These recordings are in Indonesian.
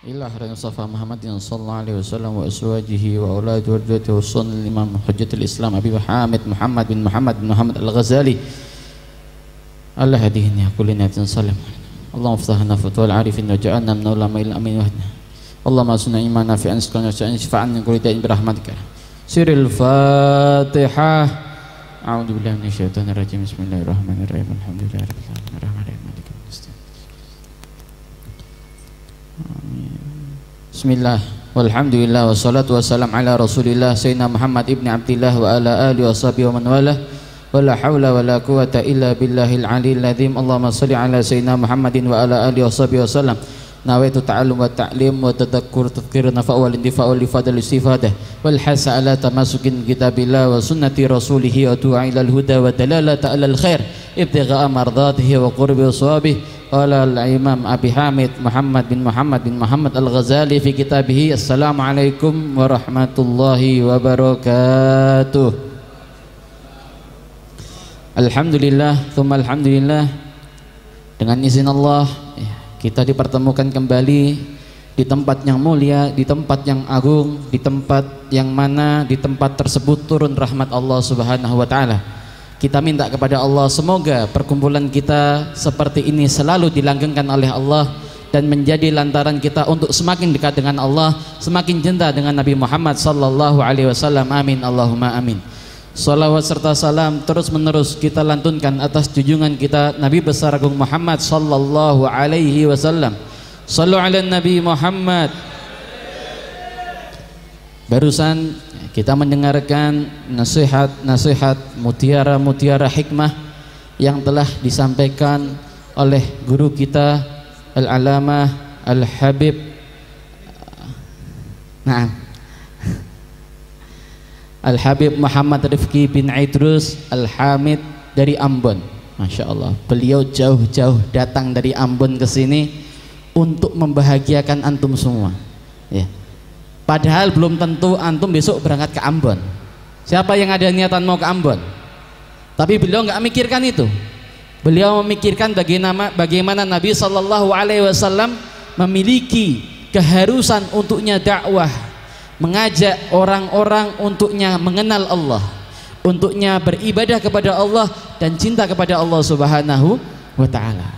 إلى حضرة المصطفى محمد صلى الله عليه وسلم وأزواجه وأولاده وذريته وصن الإمام حجة الإسلام أبي حامد محمد بن محمد الغزالي الله هدينا كل نبي صلى اللهم افتح لنا فتوى العارفين وجعلنا من علماء الأمين وحدنا اللهم أسنا إيمانا في أنسكنا وشفاعا من كل داء برحمتك سر الفاتحة أعوذ بالله من الشيطان الرجيم بسم الله الرحمن الرحيم الحمد لله رب العالمين الرحمن الرحيم مالك يوم الدين Bismillah walhamdulillah wassalatu wassalam ala rasulillah sayyidina Muhammad ibn Abdillah wa ala alihi wa sahbihi wa man walah wala hawla wala quwata illa billahil aliyil azim Allahumma salli ala sayyidina Muhammadin wa ala alihi wa sahbihi wa sallam nawaitu ta'allum wa ta'lim wa tadhakkur tadhkir nafa' wal intifa' wal ifadal istifadah wal hasa ala tamasukin kitabillah wa sunnati rasulih wa du'a ilal huda wa dalalata alal khair ibtigha'a mardatihi wa qurbi waswabih qala al-imam Abi Hamid Muhammad bin Muhammad al-Ghazali fi kitabih Assalamualaikum warahmatullahi wabarakatuh. Alhamdulillah thumma alhamdulillah, dengan izin Allah kita dipertemukan kembali di tempat yang mulia, di tempat yang agung, di tempat yang mana di tempat tersebut turun rahmat Allah Subhanahu wa taala. Kita minta kepada Allah semoga perkumpulan kita seperti ini selalu dilanggengkan oleh Allah dan menjadi lantaran kita untuk semakin dekat dengan Allah, semakin cinta dengan Nabi Muhammad sallallahu alaihi wasallam. Amin Allahumma amin. Salawat serta salam terus menerus kita lantunkan atas junjungan kita Nabi besar agung Muhammad sallallahu alaihi wasallam. Sallu ala Nabi Muhammad. Barusan kita mendengarkan nasihat-nasihat mutiara-mutiara hikmah yang telah disampaikan oleh guru kita Al-Alamah Al-Habib Al-Habib Muhammad Rifki bin Idrus Al-Hamid dari Ambon. Masya Allah, beliau jauh-jauh datang dari Ambon ke sini untuk membahagiakan antum semua ya. Padahal belum tentu antum besok berangkat ke Ambon. Siapa yang ada niatan mau ke Ambon? Tapi beliau nggak mikirkan itu. Beliau memikirkan bagaimana Nabi Shallallahu Alaihi Wasallam memiliki keharusan untuknya dakwah, mengajak orang-orang untuknya mengenal Allah, untuknya beribadah kepada Allah dan cinta kepada Allah Subhanahu wa Ta'ala.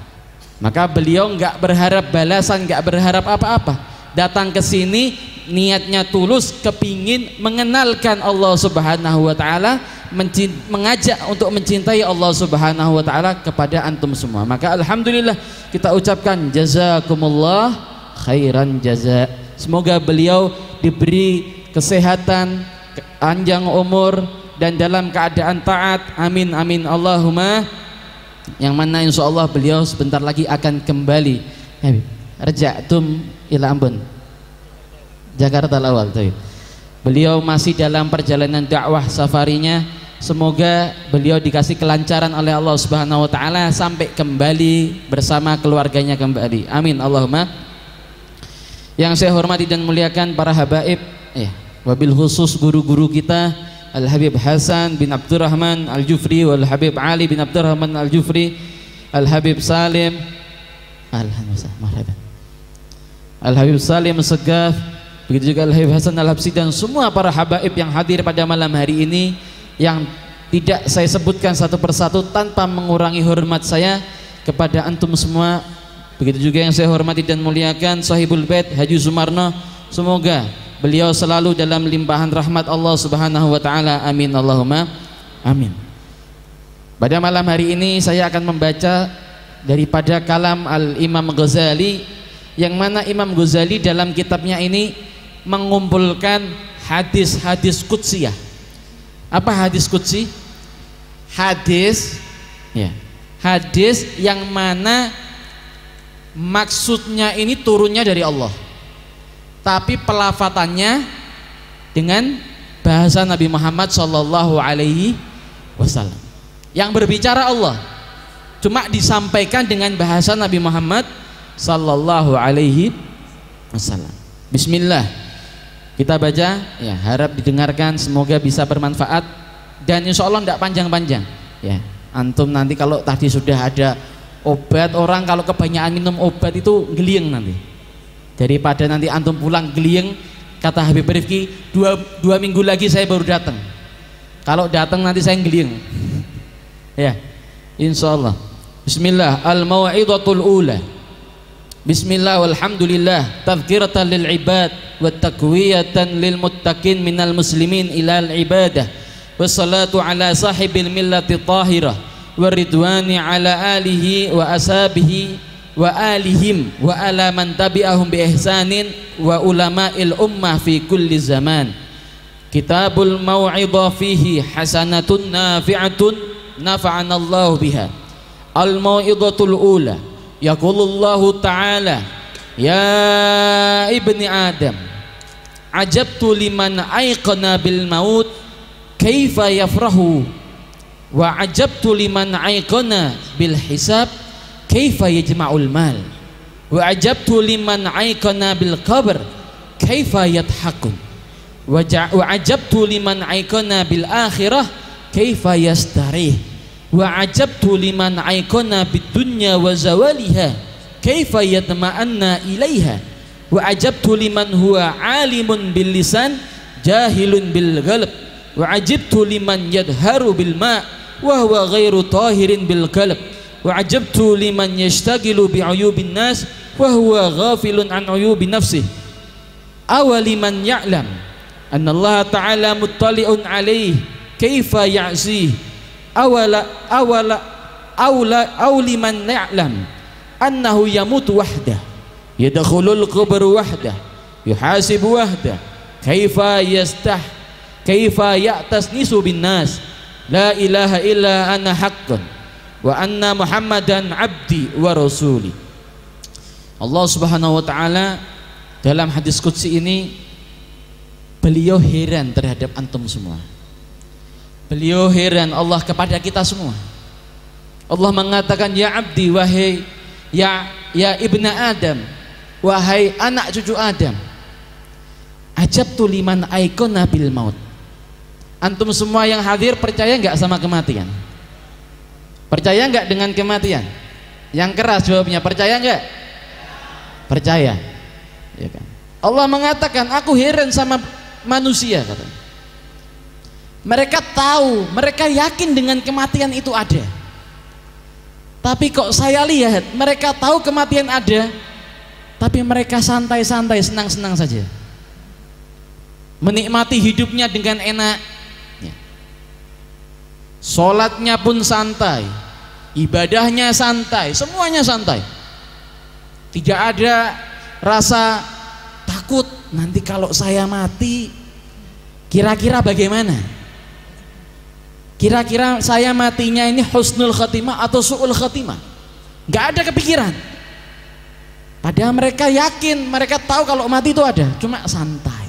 Maka beliau nggak berharap balasan, nggak berharap apa-apa. Datang ke sini niatnya tulus, kepingin mengenalkan Allah Subhanahu wa Ta'ala, mengajak untuk mencintai Allah Subhanahu wa Ta'ala kepada antum semua. Maka alhamdulillah kita ucapkan jazakumullah khairan jaza. Semoga beliau diberi kesehatan, panjang umur dan dalam keadaan taat. Amin amin Allahumma. Yang mana insyaallah beliau sebentar lagi akan kembali. Raja'tum ila Ambon, Jakarta awal. Beliau masih dalam perjalanan dakwah safarinya. Semoga beliau dikasih kelancaran oleh Allah Subhanahu wa Ta'ala sampai kembali bersama keluarganya kembali. Amin Allahumma. Yang saya hormati dan muliakan para habaib wabil khusus guru-guru kita Al-Habib Hasan bin Abdurrahman Al-Jufri wal Habib Ali bin Abdurrahman Al-Jufri, Al-Habib Salim Al-Habib Salim Segaf, begitu juga Al-Habib Hasan Al-Habsi dan semua para habaib yang hadir pada malam hari ini yang tidak saya sebutkan satu persatu tanpa mengurangi hormat saya kepada antum semua. Begitu juga yang saya hormati dan muliakan Sahibul Bait Haji Sumarno, semoga beliau selalu dalam limpahan rahmat Allah Subhanahu wa Ta'ala. Amin Allahumma amin. Pada malam hari ini saya akan membaca daripada kalam Al-Imam Ghazali, yang mana Imam Ghazali dalam kitabnya ini mengumpulkan hadis-hadis qudsiyah. Apa hadis qudsi? Hadis yang mana maksudnya ini turunnya dari Allah, tapi pelafatannya dengan bahasa Nabi Muhammad Sallallahu Alaihi Wasallam. Yang berbicara Allah, cuma disampaikan dengan bahasa Nabi Muhammad Sallallahu Alaihi Wasallam. Bismillah, kita baca ya, harap didengarkan, semoga bisa bermanfaat dan insya Allah tidak panjang-panjang ya. Antum nanti kalau tadi sudah ada obat, orang kalau kebanyakan minum obat itu geliang nanti. daripada nanti antum pulang geliyeng. Kata Habib Rifki, dua minggu lagi saya baru datang. Kalau datang nanti saya geliyeng. Ya, insyaallah. Bismillah, al-mau'izatul ula. Bismillah walhamdulillah tadhkiratan lil ibad wa takwiyatan lil muttaqin minal muslimin ilal ibadah. Wassalatu ala sahibil millati tahirah wa ridwani ala alihi wa ashabihi wa alihim wa ala man tabi'ahum bi ihsanin wa ulama'il ummah fi kulli zaman. Kitabul mau'izah fihi hasanatun nafi'atun nafa'ana Allah biha. Al mau'izatul ula yaqulullahu ta'ala ya ibni adam ajabtu liman aiqana bil maut kaifa yafrahu wa ajabtu liman aiqana bil hisab kaifa yajma'ul mal wa ajabtu liman aiqana bil qabr kaifa yadhakun wa ajabtu liman aiqana bil akhirah kaifa yastarih wa ajabtu liman aiqana bid dunya wa zawaliha kaifa yatma'anna ilaiha wa ajabtu liman huwa alimun bil lisan jahilun bil qalb wa ajibtu liman yadharu bil ma' wa huwa ghairu tahirin bil qalb wa ajabtu liman yashtagilu bi uyubin nas wa huwa ghafilun an uyubi nafsih awaliman ya'lam anna Allah ta'ala muttali'un alaih kaifa ya'sih awliman ya'lam annahu yamutu wahdah yadkhulul qabr wahdah yuhasibu wahdah kaifa ya'tasnisu bin nas la ilaha illa ana haqqan wa anna muhammadan abdi wa rasuli. Allah subhanahu wa ta'ala dalam hadis qudsi ini beliau heran terhadap antum semua. Beliau heran Allah kepada kita semua. Allah mengatakan ya abdi, wahai ya ibna adam, wahai anak cucu Adam, ajabtu liman aikona bil maut. Antum semua yang hadir percaya enggak sama kematian? Percaya enggak dengan kematian? Yang keras jawabnya, percaya enggak? Percaya, ya kan? Allah mengatakan aku heran sama manusia, katanya. Mereka tahu, mereka yakin dengan kematian itu ada, tapi kok saya lihat mereka tahu kematian ada, tapi mereka santai-santai, senang-senang saja, menikmati hidupnya dengan enak. Sholatnya pun santai, ibadahnya santai, semuanya santai. Tidak ada rasa takut nanti kalau saya mati kira-kira bagaimana, kira-kira saya matinya ini husnul khatimah atau su'ul khatimah. Gak ada kepikiran. Padahal mereka yakin, mereka tahu kalau mati itu ada, cuma santai.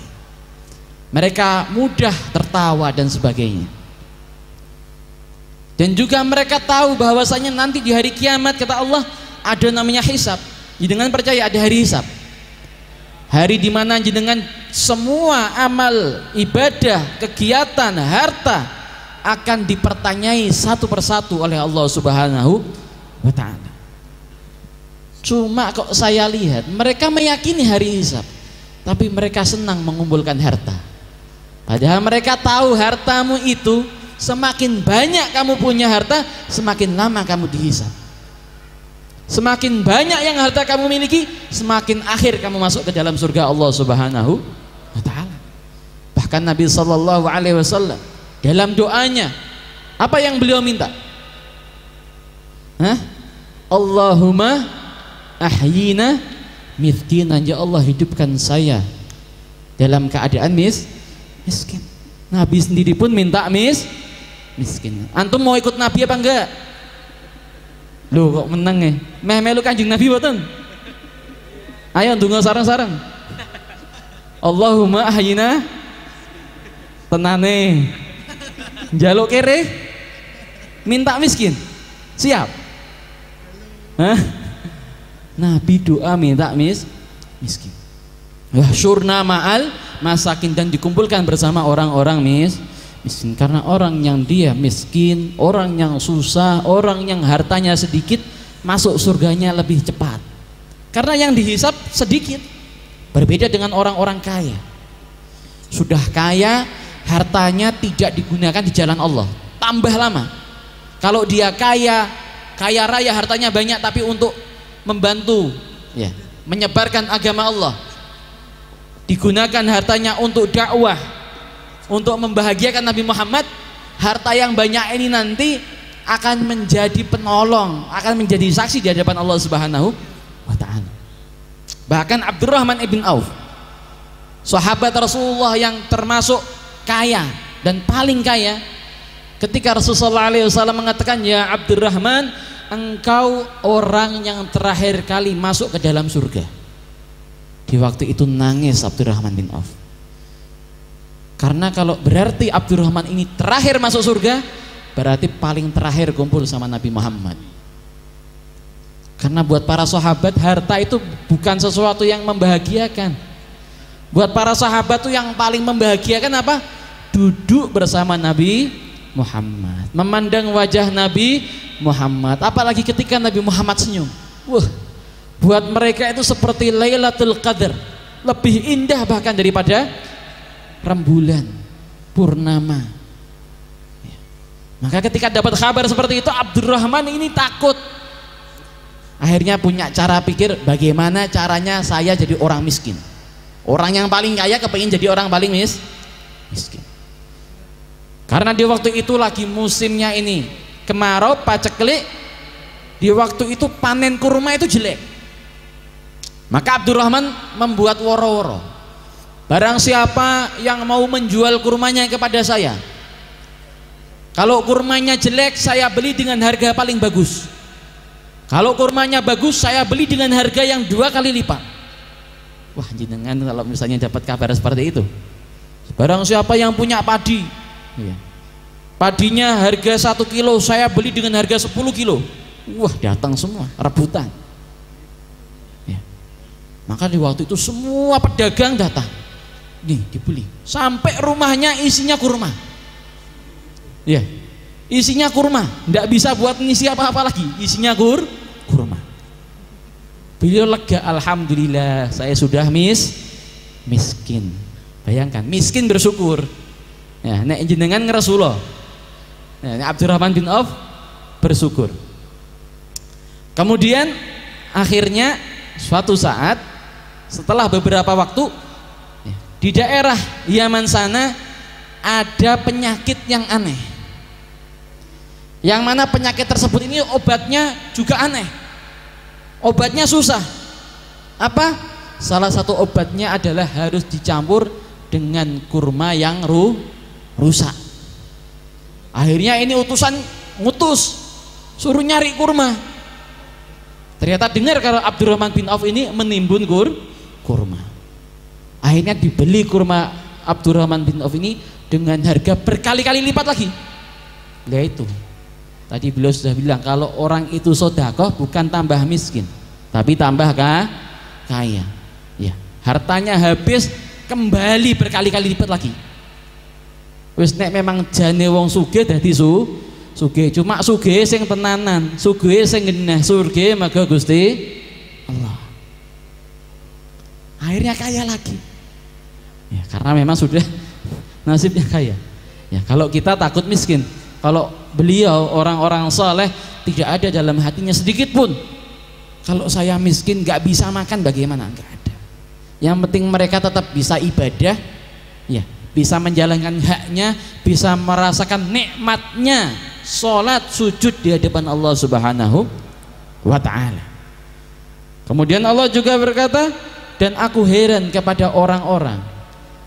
Mereka mudah tertawa dan sebagainya. Dan juga mereka tahu bahwasanya nanti di hari kiamat, kata Allah, ada namanya hisab. Jenengan percaya ada hari hisab? Hari di mana jenengan semua amal ibadah, kegiatan, harta akan dipertanyai satu persatu oleh Allah Subhanahu wa ta'ala. Cuma kok saya lihat mereka meyakini hari hisab, tapi mereka senang mengumpulkan harta. Padahal mereka tahu hartamu itu semakin banyak kamu punya harta, semakin lama kamu dihisab. Semakin banyak yang harta kamu miliki, semakin akhir kamu masuk ke dalam surga Allah Subhanahu wa ta'ala. Bahkan Nabi sallallahu alaihi wasallam dalam doanya, apa yang beliau minta? Allahumma ahyina miskinan, ya Allah hidupkan saya dalam keadaan miskin. Nabi sendiri pun minta miskin. Antum mau ikut Nabi apa enggak? Loh kok menang ya? Melu Kanjeng Nabi boten? Ayo ndonga sareng-sareng. Allahumma ahyina tenane. Njaluk kere minta miskin. Siap? Nabi doa minta miskin. Syurna ma'al masakin, dan dikumpulkan bersama orang-orang miskin. Karena orang yang dia miskin, orang yang susah, orang yang hartanya sedikit, masuk surganya lebih cepat. Karena yang dihisap sedikit, Berbeda dengan orang-orang kaya. Sudah kaya, hartanya tidak digunakan di jalan Allah, tambah lama. Kalau dia kaya raya, hartanya banyak, tapi untuk membantu ya, menyebarkan agama Allah, digunakan hartanya untuk dakwah, untuk membahagiakan Nabi Muhammad, harta yang banyak ini nanti akan menjadi penolong, akan menjadi saksi di hadapan Allah Subhanahu wa ta'ala. Bahkan Abdurrahman ibn Auf, sahabat Rasulullah yang termasuk kaya dan paling kaya, ketika Rasulullah SAW mengatakan, ya Abdurrahman, engkau orang yang terakhir kali masuk ke dalam surga. Di waktu itu nangis Abdurrahman bin Auf, karena kalau berarti Abdurrahman ini terakhir masuk surga, berarti paling terakhir kumpul sama Nabi Muhammad. Karena buat para sahabat, harta itu bukan sesuatu yang membahagiakan. Buat para sahabat tuh yang paling membahagiakan apa? Duduk bersama Nabi Muhammad, memandang wajah Nabi Muhammad, apalagi ketika Nabi Muhammad senyum. Wah, buat mereka itu seperti Lailatul Qadar, lebih indah bahkan daripada rembulan purnama. Maka ketika dapat kabar seperti itu, Abdurrahman ini takut. Akhirnya punya cara pikir, bagaimana caranya saya jadi orang miskin. Orang yang paling kaya kepingin jadi orang paling miskin. Karena di waktu itu lagi musimnya ini kemarau, paceklik. Di waktu itu panen kurma itu jelek. Maka Abdurrahman membuat woro-woro, barang siapa yang mau menjual kurmanya kepada saya, kalau kurmanya jelek saya beli dengan harga paling bagus, kalau kurmanya bagus saya beli dengan harga yang 2 kali lipat. Wah, jenengan kalau misalnya dapat kabar seperti itu, barang siapa yang punya padi, padinya harga 1 kilo saya beli dengan harga 10 kilo. Wah, datang semua rebutan. Maka di waktu itu semua pedagang datang, nih dibeli, sampai rumahnya isinya kurma. Ya, isinya kurma, tidak bisa buat ngisi apa-apa lagi, isinya kurma. Beliau lega, alhamdulillah saya sudah miskin. Bayangkan, miskin bersyukur. Ya, nek jenengan ngeresulo. Nah, Abdurrahman bin Auf bersyukur. Kemudian akhirnya suatu saat setelah beberapa waktu, di daerah Yaman sana ada penyakit yang aneh, yang mana penyakit tersebut ini obatnya juga aneh, obatnya susah. Apa? Salah satu obatnya adalah harus dicampur dengan kurma yang rusak. Akhirnya ini utusan ngutus, suruh nyari kurma. Ternyata dengar kalau Abdurrahman bin Auf ini menimbun kurma. Akhirnya dibeli kurma Abdurrahman bin Auf ini dengan harga berkali-kali lipat lagi. Nah itu, tadi beliau sudah bilang kalau orang itu sedekah bukan tambah miskin, tapi tambah kaya. Ya, hartanya habis kembali berkali-kali lipat lagi. Wis nek memang jane wong sugih dadi sugih, cuma sugih sing tenanan, sugih sing genah surga maka Gusti Allah. Akhirnya kaya lagi. Ya, karena memang sudah nasibnya kaya. Ya, kalau kita takut miskin, kalau beliau orang-orang saleh tidak ada dalam hatinya sedikit pun kalau saya miskin nggak bisa makan bagaimana, nggak ada. Yang penting mereka tetap bisa ibadah, ya, bisa menjalankan haknya, bisa merasakan nikmatnya sholat sujud di hadapan Allah Subhanahu wa ta'ala. Kemudian Allah juga berkata, dan aku heran kepada orang-orang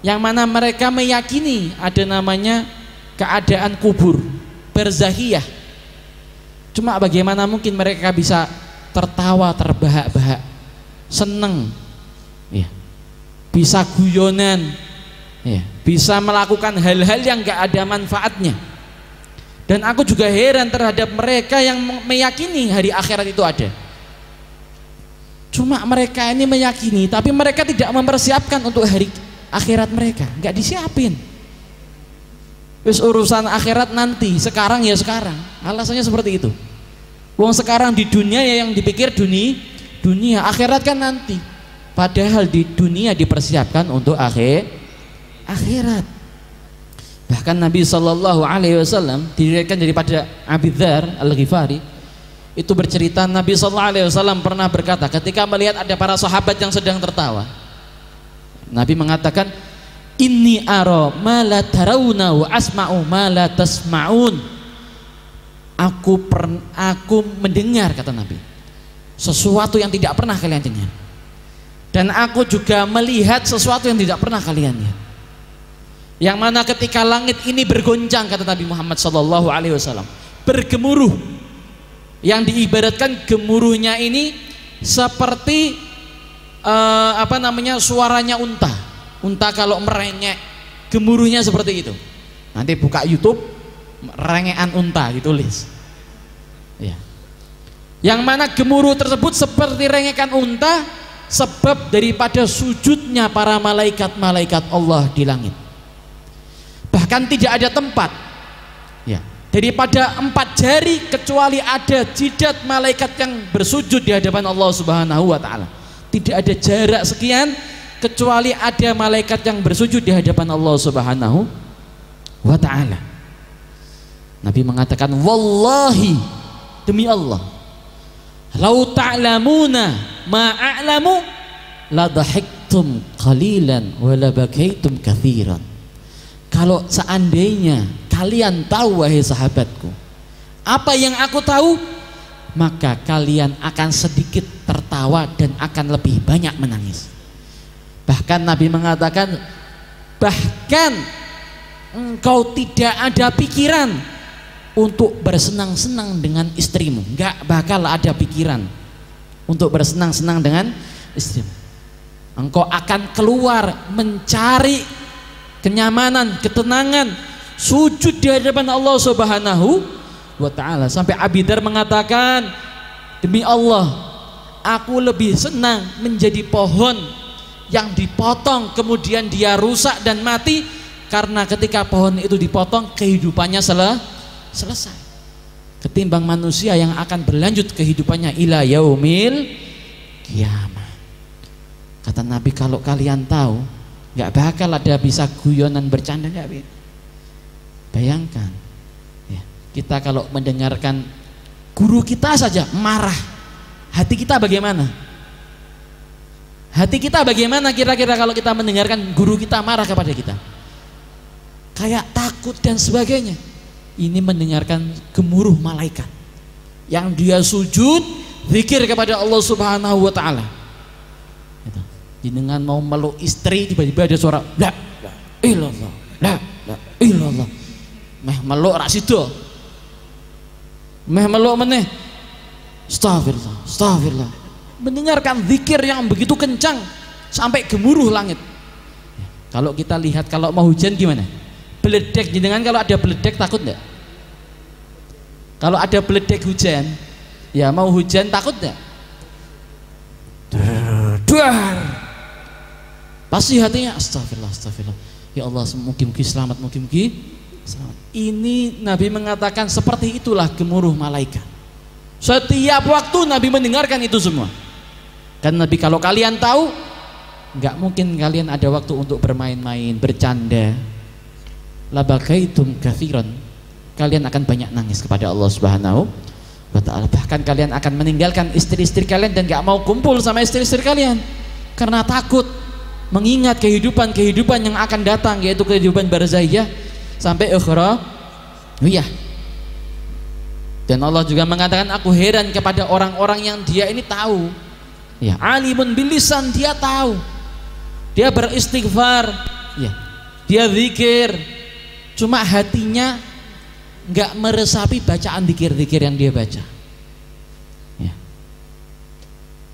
yang mana mereka meyakini ada namanya keadaan kubur barzahiyah. Cuma bagaimana mungkin mereka bisa tertawa terbahak-bahak, seneng, ya, bisa guyonan, ya, bisa melakukan hal-hal yang gak ada manfaatnya. Dan aku juga heran terhadap mereka yang meyakini hari akhirat itu ada. Cuma mereka ini meyakini, tapi mereka tidak mempersiapkan untuk hari akhirat mereka, nggak disiapin. Wis urusan akhirat nanti, sekarang ya sekarang. Alasannya seperti itu. Wong sekarang di dunia ya yang dipikir dunia, akhirat kan nanti. padahal di dunia dipersiapkan untuk akhirat. Bahkan Nabi Shallallahu Alaihi Wasallam diriwayatkan daripada Abi Dzar Al-Ghifari itu bercerita, Nabi Shallallahu Alaihi Wasallam pernah berkata ketika melihat ada para sahabat yang sedang tertawa, Nabi mengatakan, inni ara ma la tarawna wa asma'u ma la tasma'un. Aku mendengar, kata Nabi, sesuatu yang tidak pernah kalian dengar, dan aku juga melihat sesuatu yang tidak pernah kalian lihat. Yang mana ketika langit ini bergoncang, kata Nabi Muhammad Sallallahu Alaihi Wasallam, bergemuruh, yang diibaratkan gemuruhnya ini seperti suaranya unta. Unta kalau merengek, gemuruhnya seperti itu. Nanti buka YouTube, rengekan unta ditulis. Ya. Yang mana gemuruh tersebut seperti rengekan unta, sebab daripada sujudnya para malaikat-malaikat Allah di langit. Bahkan tidak ada tempat, ya, daripada 4 jari kecuali ada jidat malaikat yang bersujud di hadapan Allah Subhanahu wa Ta'ala. Tidak ada jarak sekian kecuali ada malaikat yang bersujud di hadapan Allah Subhanahu wa Ta'ala. Nabi mengatakan, wallahi, demi Allah, lau ta'lamuna ma a'lamu la dhahiktum qalilan wa la bakaitum katsiran. Kalau seandainya kalian tahu, wahai sahabatku, apa yang aku tahu, maka kalian akan sedikit tertawa dan akan lebih banyak menangis. Bahkan Nabi mengatakan, bahkan engkau tidak ada pikiran untuk bersenang-senang dengan istrimu. Enggak bakal ada pikiran untuk bersenang-senang dengan istrimu. Engkau akan keluar mencari kenyamanan, ketenangan, sujud di hadapan Allah Subhanahu wa Ta'ala. Sampai Abi Dzar mengatakan, demi Allah, aku lebih senang menjadi pohon yang dipotong kemudian dia rusak dan mati, karena ketika pohon itu dipotong kehidupannya selesai, ketimbang manusia yang akan berlanjut kehidupannya ila yaumil kiamah. Kata Nabi, kalau kalian tahu, nggak bakal ada bisa guyonan bercanda, nggak. Bayangkan, ya, kita kalau mendengarkan guru kita saja marah, hati kita bagaimana? Hati kita bagaimana kira-kira kalau kita mendengarkan guru kita marah kepada kita? Kayak takut dan sebagainya. Ini mendengarkan gemuruh malaikat yang dia sujud zikir kepada Allah Subhanahu wa Ta'ala. Dengan mau meluk istri, tiba-tiba ada suara la ilallah, la ilallah. Meh meluk rak sida, meh meluk meneh, astagfirullah, astagfirullah. Mendengarkan zikir yang begitu kencang sampai gemuruh langit. Kalau kita lihat, kalau mau hujan gimana? Beledek, jenengan kalau ada beledek takut enggak? Kalau ada beledek hujan, ya mau hujan takut enggak? Duar. Pasti hatinya astagfirullah, astagfirullah. Ya Allah, mungkin selamat, mungkin selamat. Ini Nabi mengatakan seperti itulah gemuruh malaikat. Setiap waktu Nabi mendengarkan itu semua. Kan Nabi, kalau kalian tahu, nggak mungkin kalian ada waktu untuk bermain-main, bercanda. La bakaitum katsiran. Kalian akan banyak nangis kepada Allah Subhanahu wa Ta'ala. Bahkan kalian akan meninggalkan istri-istri kalian dan nggak mau kumpul sama istri-istri kalian karena takut mengingat kehidupan yang akan datang, yaitu kehidupan barzahiyah sampai ukhrawiyah. Dan Allah juga mengatakan, aku heran kepada orang-orang yang dia ini tahu, ya, alimun bil lisan, dia tahu, dia beristighfar, ya, dia zikir, cuma hatinya nggak meresapi bacaan zikir-zikir yang dia baca.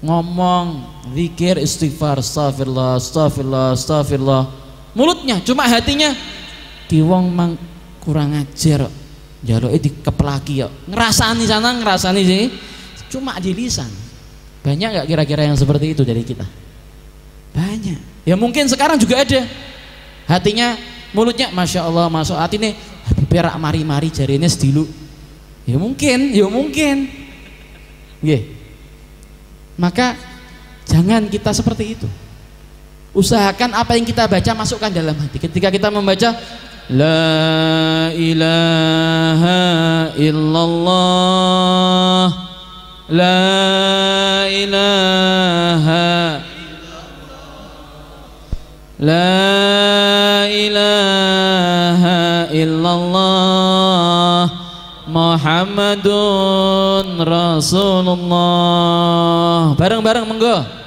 Ngomong zikir istighfar astagfirullah astagfirullah astagfirullah, mulutnya, cuma hatinya ki wong mang kurang ajar, jaluke dikeplaki ya, ngerasani sana ngerasani sini, cuma di lisan. Banyak nggak kira-kira yang seperti itu dari kita? Banyak. Ya mungkin sekarang juga ada, hatinya, mulutnya masya Allah masuk hati nih, perak mari-mari jari ini sedilu. Ya mungkin, yeah. Maka Jangan kita seperti itu. Usahakan apa yang kita baca masukkan dalam hati. Ketika kita membaca La ilaha illallah, La ilaha, La ilaha illallah, Muhammadun Rasulullah. Bareng-bareng monggo.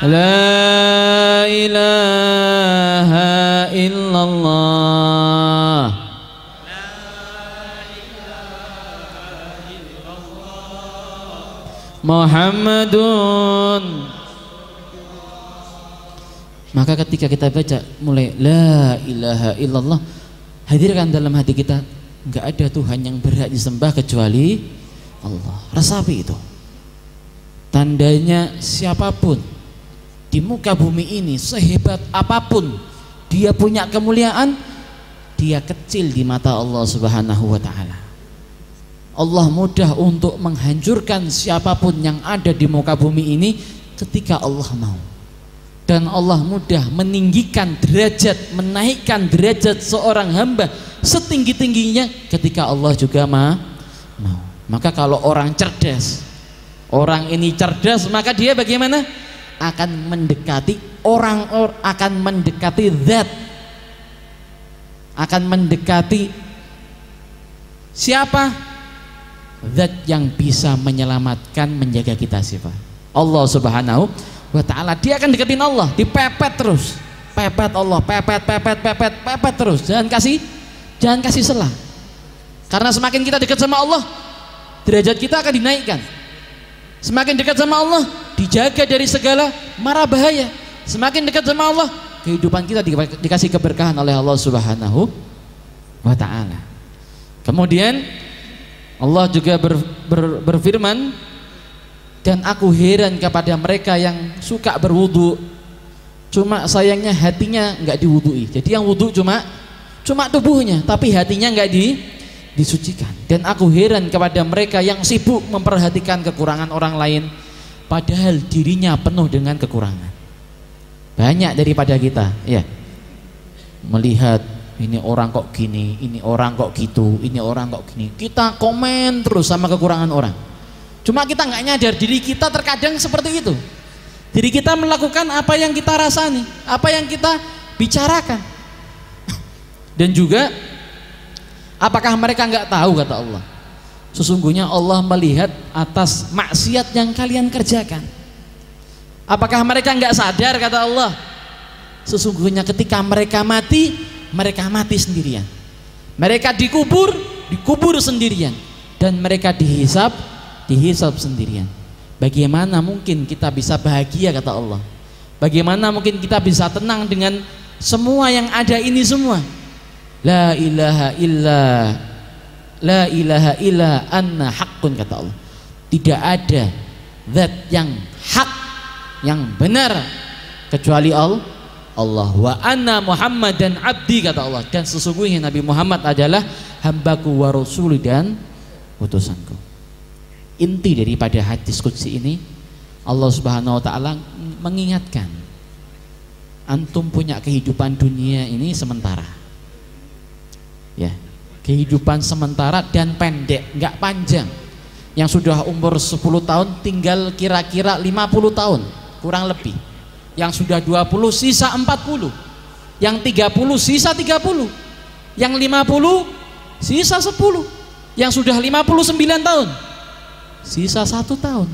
La ilaha illallah, Muhammadun. Maka ketika kita baca mulai La ilaha illallah, hadirkan dalam hati kita, enggak ada Tuhan yang berhak disembah kecuali Allah. Resapi itu. Tandanya siapapun di muka bumi ini, sehebat apapun dia punya kemuliaan, dia kecil di mata Allah Subhanahu wa ta'ala. Allah mudah untuk menghancurkan siapapun yang ada di muka bumi ini ketika Allah mau. Dan Allah mudah meninggikan derajat, menaikkan derajat seorang hamba setinggi-tingginya ketika Allah juga mau. Maka kalau orang cerdas, orang ini cerdas, maka dia bagaimana? Akan mendekati akan mendekati zat, akan mendekati siapa? Zat yang bisa menyelamatkan, menjaga kita, siapa? Allah Subhanahu wa ta'ala. Dia akan deketin Allah, dipepet terus, pepet Allah, pepet terus, jangan kasih selah. Karena semakin kita dekat sama Allah, derajat kita akan dinaikkan. Semakin dekat sama Allah, dijaga dari segala mara bahaya. Semakin dekat sama Allah, kehidupan kita dikasih keberkahan oleh Allah Subhanahu wa ta'ala. Kemudian Allah juga berfirman, dan aku heran kepada mereka yang suka berwudu, cuma sayangnya hatinya nggak diwudui. Jadi yang wudu cuma tubuhnya, tapi hatinya nggak disucikan. Dan aku heran kepada mereka yang sibuk memperhatikan kekurangan orang lain, padahal dirinya penuh dengan kekurangan. Banyak daripada kita ya melihat ini orang kok gini, ini orang kok gitu, ini orang kok gini, kita komen terus sama kekurangan orang. Cuma kita nggak nyadar diri kita terkadang seperti itu. Diri kita melakukan apa yang kita rasani, apa yang kita bicarakan. Dan juga apakah mereka nggak tahu, kata Allah, sesungguhnya Allah melihat atas maksiat yang kalian kerjakan. Apakah mereka nggak sadar, kata Allah, sesungguhnya ketika mereka mati sendirian. Mereka dikubur sendirian, dan mereka dihisab sendirian. Bagaimana mungkin kita bisa bahagia, kata Allah? Bagaimana mungkin kita bisa tenang dengan semua yang ada ini semua? La ilaha illa anna haqqun, kata Allah. Tidak ada zat yang hak, yang benar kecuali Allah. Wa anna Muhammadan abdi, kata Allah, dan sesungguhnya Nabi Muhammad adalah hambaku wa rasuli, dan utusanku. Inti daripada hadis qudsi ini, Allah Subhanahu wa ta'ala mengingatkan, antum punya kehidupan dunia ini sementara ya, kehidupan sementara dan pendek, nggak panjang. Yang sudah umur 10 tahun tinggal kira-kira 50 tahun kurang lebih. Yang sudah 20 sisa 40, yang 30 sisa 30, yang 50 sisa 10, yang sudah 59 tahun sisa 1 tahun,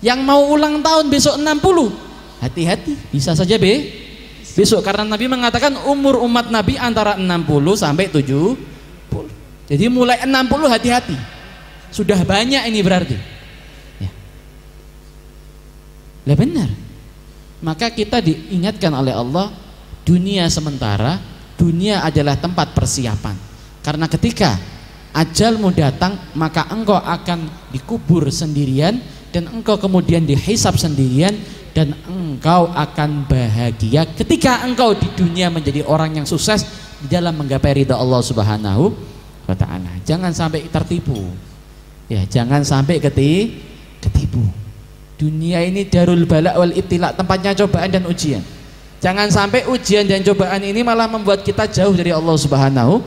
yang mau ulang tahun besok 60, hati-hati, bisa saja besok, karena Nabi mengatakan umur umat Nabi antara 60 sampai 70. Jadi mulai 60 hati-hati, sudah banyak ini berarti ya. Lah benar. Maka kita diingatkan oleh Allah, dunia sementara, dunia adalah tempat persiapan. Karena ketika ajalmu datang, maka engkau akan dikubur sendirian, dan engkau kemudian dihisab sendirian, dan engkau akan bahagia ketika engkau di dunia menjadi orang yang sukses di dalam menggapai ridha Allah Subhanahu wa ta'ala. Jangan sampai tertipu Ya, jangan sampai ketipu. Dunia ini darul bala wal ibtila, tempatnya cobaan dan ujian. Jangan sampai ujian dan cobaan ini malah membuat kita jauh dari Allah Subhanahu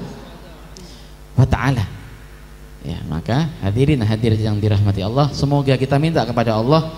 wa taala. Ya, maka hadirin hadirat yang dirahmati Allah, semoga kita minta kepada Allah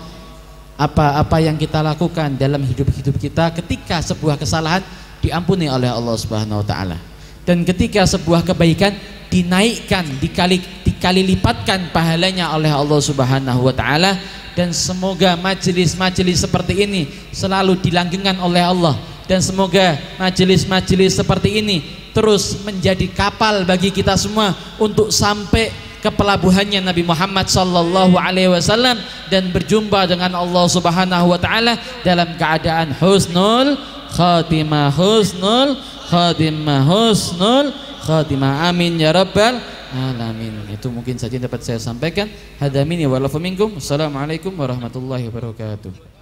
apa-apa yang kita lakukan dalam hidup kita ketika sebuah kesalahan diampuni oleh Allah Subhanahu wa taala, dan ketika sebuah kebaikan dinaikkan, dikali lipatkan pahalanya oleh Allah Subhanahu wa taala. Dan semoga majelis-majelis seperti ini selalu dilanggengkan oleh Allah, dan semoga majelis-majelis seperti ini terus menjadi kapal bagi kita semua untuk sampai ke pelabuhannya Nabi Muhammad sallallahu alaihi wasallam dan berjumpa dengan Allah Subhanahu wa taala dalam keadaan husnul khatimah, husnul khatimah, husnul khatimah. Amin ya rabbal alamin. Itu mungkin saja yang dapat saya sampaikan. Hadza minni wa lakum minkum. Assalamualaikum warahmatullahi wabarakatuh.